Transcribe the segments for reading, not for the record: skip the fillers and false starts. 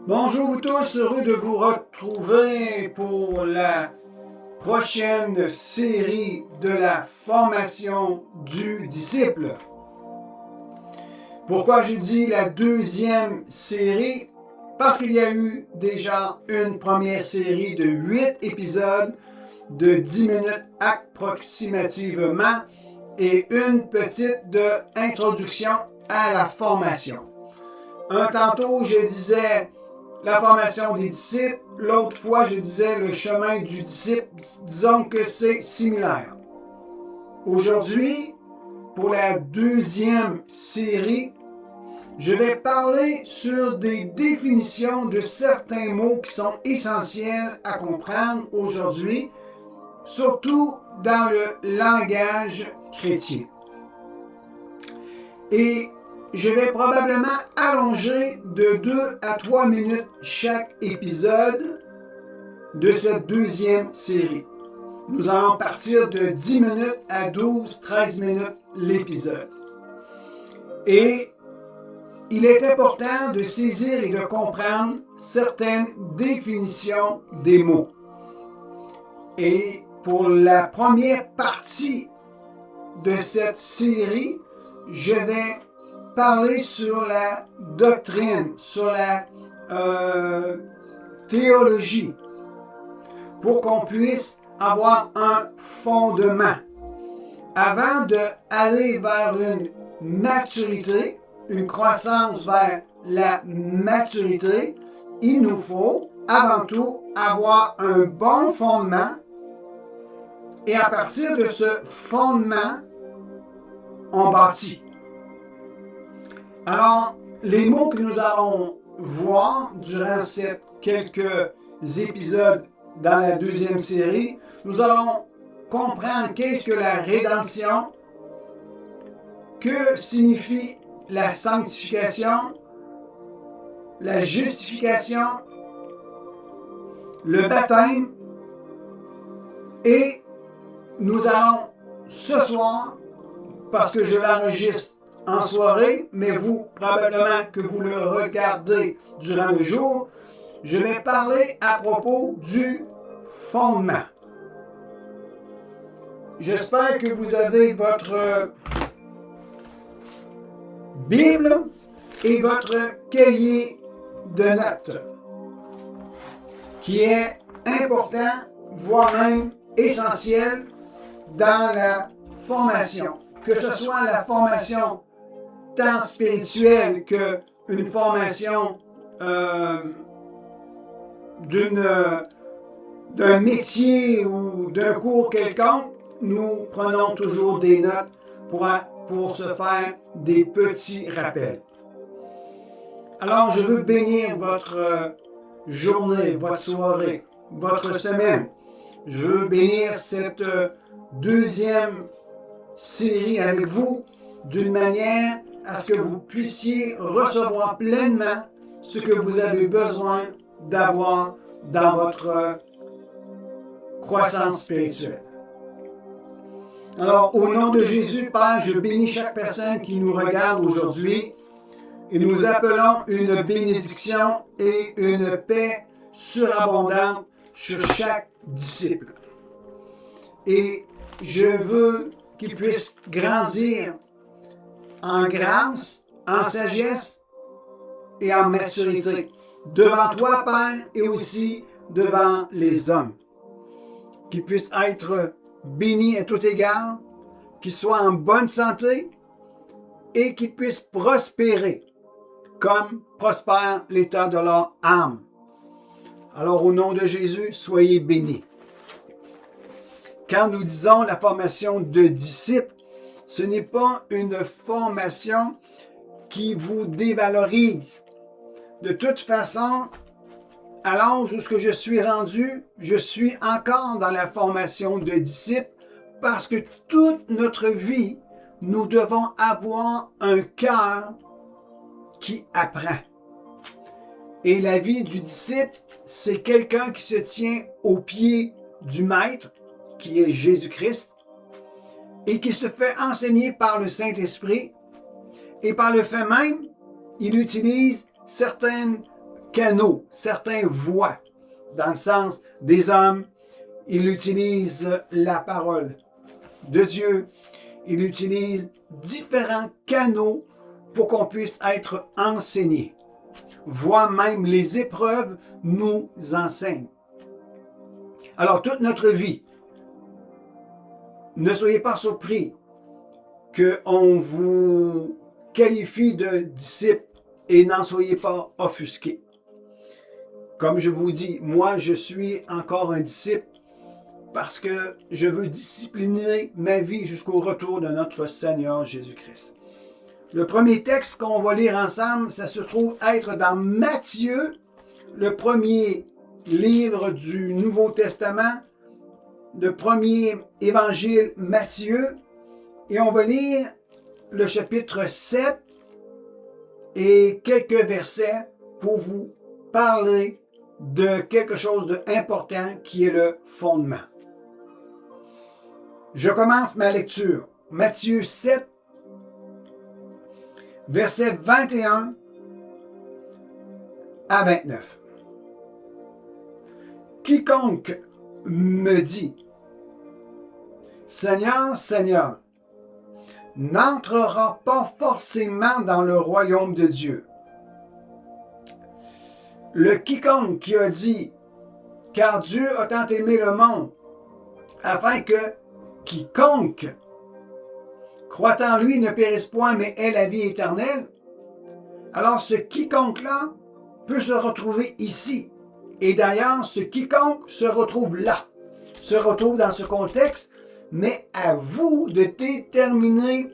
Bonjour vous tous, heureux de vous retrouver pour la prochaine série de la formation du disciple. Pourquoi je dis la deuxième série? Parce qu'il y a eu déjà une première série de 8 épisodes de 10 minutes approximativement et une petite introduction à la formation. Un tantôt, je disais la formation des disciples, l'autre fois, je disais le chemin du disciple. Disons que c'est similaire. Aujourd'hui, pour la deuxième série, je vais parler sur des définitions de certains mots qui sont essentiels à comprendre aujourd'hui, surtout dans le langage chrétien. Et je vais probablement allonger de 2 à 3 minutes chaque épisode de cette deuxième série. Nous allons partir de 10 minutes à 12-13 minutes l'épisode. Et il est important de saisir et de comprendre certaines définitions des mots. Et pour la première partie de cette série, je vais parler sur la doctrine, sur la théologie, pour qu'on puisse avoir un fondement. Avant d'aller vers une maturité, une croissance vers la maturité, il nous faut avant tout avoir un bon fondement et à partir de ce fondement, on bâtit. Alors, les mots que nous allons voir durant ces quelques épisodes dans la deuxième série, nous allons comprendre qu'est-ce que la rédemption, que signifie la sanctification, la justification, le baptême, et nous allons ce soir, parce que je l'enregistre en soirée, mais vous, probablement que vous le regardez durant le jour, je vais parler à propos du fondement. J'espère que vous avez votre Bible et votre cahier de notes, qui est important, voire même essentiel dans la formation. Que ce soit la formation tant spirituelle qu'une formation d'un métier ou d'un cours quelconque, nous prenons toujours des notes pour se faire des petits rappels. Alors, je veux bénir votre journée, votre soirée, votre semaine. Je veux bénir cette deuxième série avec vous d'une manière à ce que vous puissiez recevoir pleinement ce que vous avez besoin d'avoir dans votre croissance spirituelle. Alors, au nom de Jésus, Père, je bénis chaque personne qui nous regarde aujourd'hui et nous appelons une bénédiction et une paix surabondante sur chaque disciple. Et je veux qu'il puisse grandir en grâce, en sagesse et en maturité devant toi, Père, et aussi devant les hommes. Qu'il puisse être béni à tout égard, qu'il soit en bonne santé et qu'il puisse prospérer comme prospère l'état de leur âme. Alors, au nom de Jésus, soyez bénis. Quand nous disons la formation de disciples, ce n'est pas une formation qui vous dévalorise. De toute façon, à l'âge où je suis rendu, je suis encore dans la formation de disciples parce que toute notre vie, nous devons avoir un cœur qui apprend. Et la vie du disciple, c'est quelqu'un qui se tient aux pieds du Maître, qui est Jésus-Christ, et qui se fait enseigner par le Saint-Esprit. Et par le fait même, il utilise certaines canaux, certains voix, dans le sens des hommes. Il utilise la parole de Dieu. Il utilise différents canaux pour qu'on puisse être enseigné. Voire même les épreuves nous enseignent. Alors, toute notre vie, ne soyez pas surpris qu'on vous qualifie de disciple et n'en soyez pas offusqués. Comme je vous dis, moi, je suis encore un disciple parce que je veux discipliner ma vie jusqu'au retour de notre Seigneur Jésus-Christ. Le premier texte qu'on va lire ensemble, ça se trouve être dans Matthieu, le premier livre du Nouveau Testament, le premier évangile Matthieu, et on va lire le chapitre 7 et quelques versets pour vous parler de quelque chose d'important qui est le fondement. Je commence ma lecture. Matthieu 7, versets 21 à 29. Quiconque me dit, Seigneur, Seigneur, n'entrera pas forcément dans le royaume de Dieu. Le quiconque qui a dit, car Dieu a tant aimé le monde, afin que quiconque croit en lui ne périsse point, mais ait la vie éternelle. Alors ce quiconque-là peut se retrouver ici. Et d'ailleurs, ce quiconque se retrouve là, se retrouve dans ce contexte, mais à vous de déterminer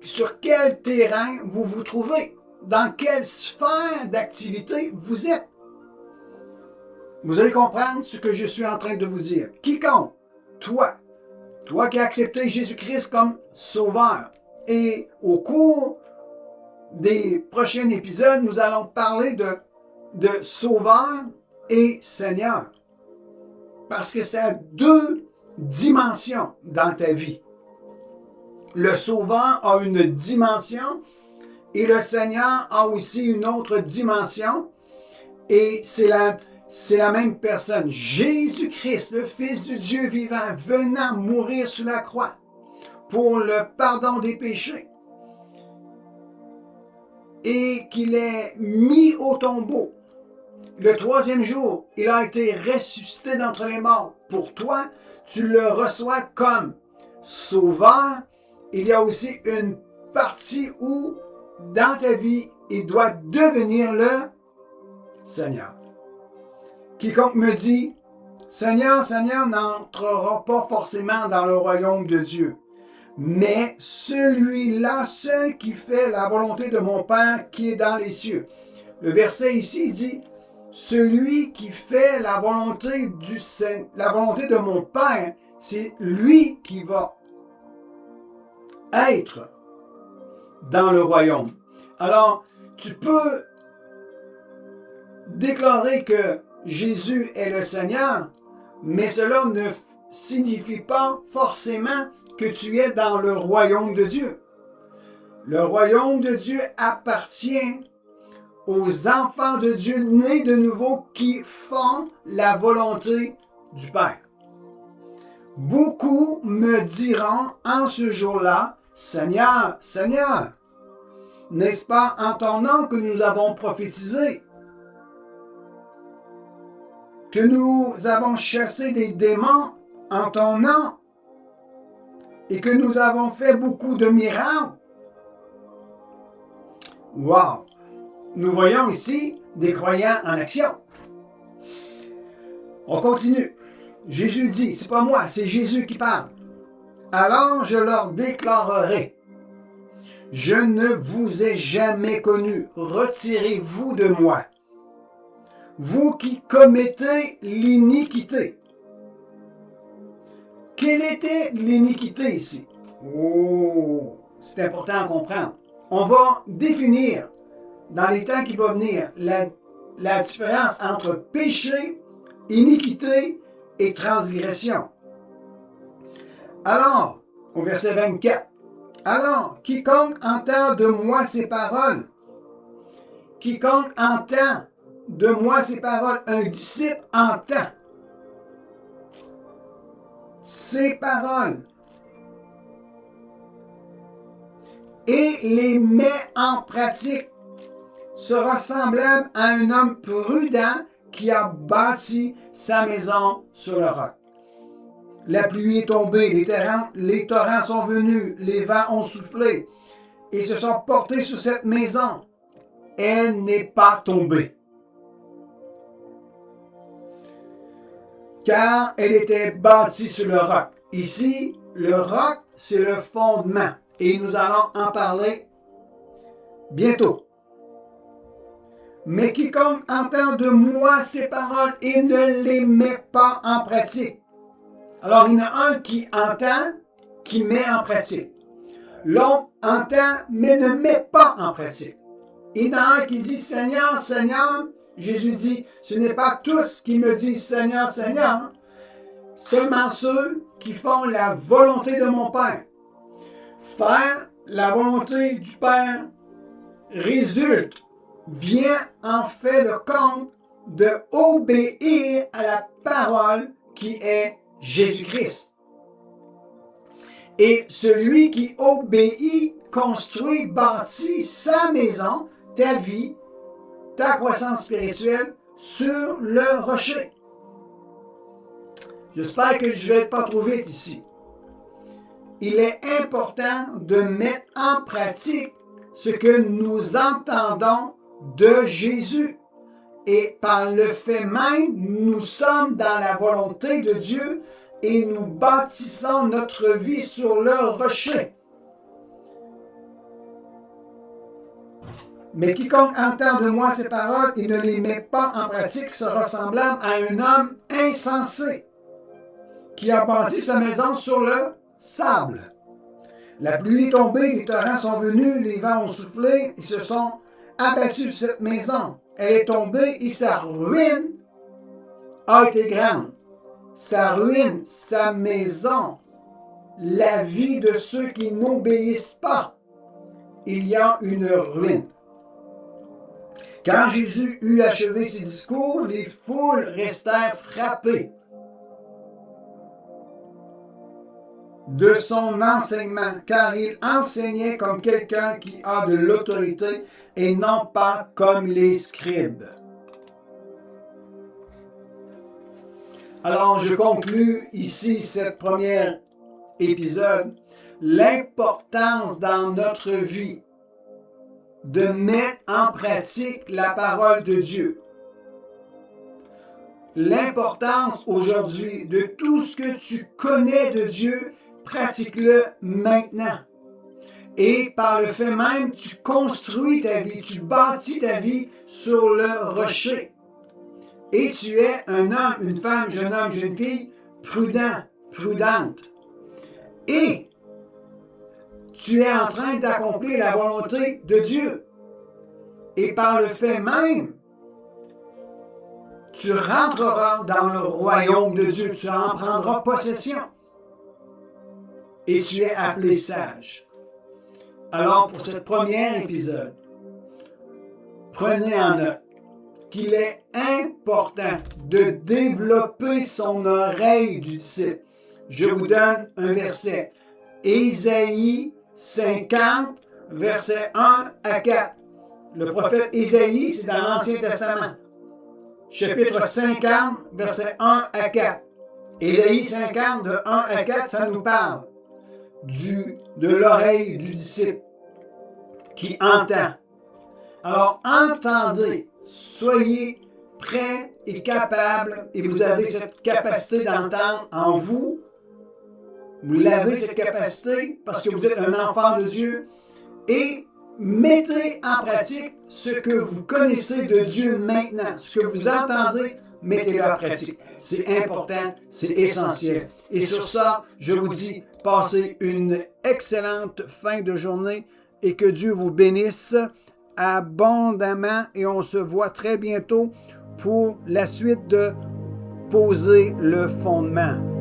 sur quel terrain vous vous trouvez, dans quelle sphère d'activité vous êtes. Vous allez comprendre ce que je suis en train de vous dire. Quiconque, toi qui as accepté Jésus-Christ comme sauveur, et au cours des prochains épisodes, nous allons parler de sauveur et Seigneur. Parce que ça a deux dimensions dans ta vie. Le sauveur a une dimension et le Seigneur a aussi une autre dimension. Et c'est la même personne. Jésus-Christ, le Fils du Dieu vivant, venant mourir sur la croix pour le pardon des péchés. Et qu'il est mis au tombeau. Le troisième jour, il a été ressuscité d'entre les morts. Pour toi, tu le reçois comme sauveur. Il y a aussi une partie où, dans ta vie, il doit devenir le Seigneur. Quiconque me dit, Seigneur, Seigneur, n'entrera pas forcément dans le royaume de Dieu, mais celui-là seul qui fait la volonté de mon Père qui est dans les cieux. Le verset ici dit, celui qui fait la volonté de mon Père, c'est lui qui va être dans le royaume. Alors, tu peux déclarer que Jésus est le Seigneur, mais cela ne signifie pas forcément que tu es dans le royaume de Dieu. Le royaume de Dieu appartient aux enfants de Dieu nés de nouveau qui font la volonté du Père. Beaucoup me diront en ce jour-là, Seigneur, Seigneur, n'est-ce pas en ton nom que nous avons prophétisé, que nous avons chassé des démons en ton nom et que nous avons fait beaucoup de miracles? Wow! Nous voyons ici des croyants en action. On continue. Jésus dit, c'est pas moi, c'est Jésus qui parle. Alors je leur déclarerai, je ne vous ai jamais connu, retirez-vous de moi. Vous qui commettez l'iniquité. Quelle était l'iniquité ici? Oh, c'est important à comprendre. On va définir dans les temps qui vont venir la différence entre péché, iniquité et transgression. Alors, au verset 24, alors, quiconque entend de moi ces paroles, quiconque entend de moi ces paroles. Un disciple entend ces paroles et les met en pratique sera semblable à un homme prudent qui a bâti sa maison sur le roc. La pluie est tombée, les torrents sont venus, les vents ont soufflé et se sont portés sur cette maison. Elle n'est pas tombée, car elle était bâtie sur le roc. Ici, le roc, c'est le fondement, et nous allons en parler bientôt. Mais quiconque entend de moi ces paroles et ne les met pas en pratique. Alors, il y en a un qui entend, qui met en pratique. L'autre entend, mais ne met pas en pratique. Il y en a un qui dit « Seigneur, Seigneur ». Jésus dit « Ce n'est pas tous qui me disent « Seigneur, Seigneur », seulement ceux qui font la volonté de mon Père. Faire la volonté du Père vient en fait le compte de obéir à la parole qui est Jésus-Christ. Et celui qui obéit, construit, bâtit sa maison, ta vie, ta croissance spirituelle sur le rocher. J'espère que je ne vais pas trop vite ici. Il est important de mettre en pratique ce que nous entendons de Jésus. Et par le fait même, nous sommes dans la volonté de Dieu et nous bâtissons notre vie sur le rocher. Mais quiconque entend de moi ces paroles et ne les met pas en pratique sera semblable à un homme insensé qui a bâti sa maison sur le sable. La pluie est tombée, les torrents sont venus, les vents ont soufflé et se sont abattus sur cette maison. Elle est tombée et sa ruine a été grande. Sa ruine, sa maison, la vie de ceux qui n'obéissent pas. Il y a une ruine. Quand Jésus eut achevé ses discours, les foules restèrent frappées de son enseignement, car il enseignait comme quelqu'un qui a de l'autorité et non pas comme les scribes. Alors, je conclus ici cette première épisode, l'importance dans notre vie de mettre en pratique la parole de Dieu. L'importance aujourd'hui de tout ce que tu connais de Dieu, pratique-le maintenant. Et par le fait même, tu construis ta vie, tu bâtis ta vie sur le rocher. Et tu es un homme, une femme, jeune homme, jeune fille, prudent, prudente. Et tu es en train d'accomplir la volonté de Dieu. Et par le fait même, tu rentreras dans le royaume de Dieu, tu en prendras possession. Et tu es appelé sage. Alors, pour ce premier épisode, prenez en note qu'il est important de développer son oreille du disciple. Je vous donne un verset. Ésaïe 50, versets 1 à 4. Le prophète Ésaïe, c'est dans l'Ancien Testament. Chapitre 50, versets 1 à 4. Ésaïe 50, de 1 à 4, ça nous parle de l'oreille du disciple qui entend. Alors, entendez, soyez prêts et capables, et vous avez cette capacité d'entendre en vous. Vous l'avez, cette capacité, parce que vous êtes un enfant de Dieu, et mettez en pratique ce que vous connaissez de Dieu maintenant. Ce que vous entendez, mettez-le en pratique. C'est important, c'est essentiel. Et sur ça, je vous dis, passez une excellente fin de journée et que Dieu vous bénisse abondamment. Et on se voit très bientôt pour la suite de poser le fondement.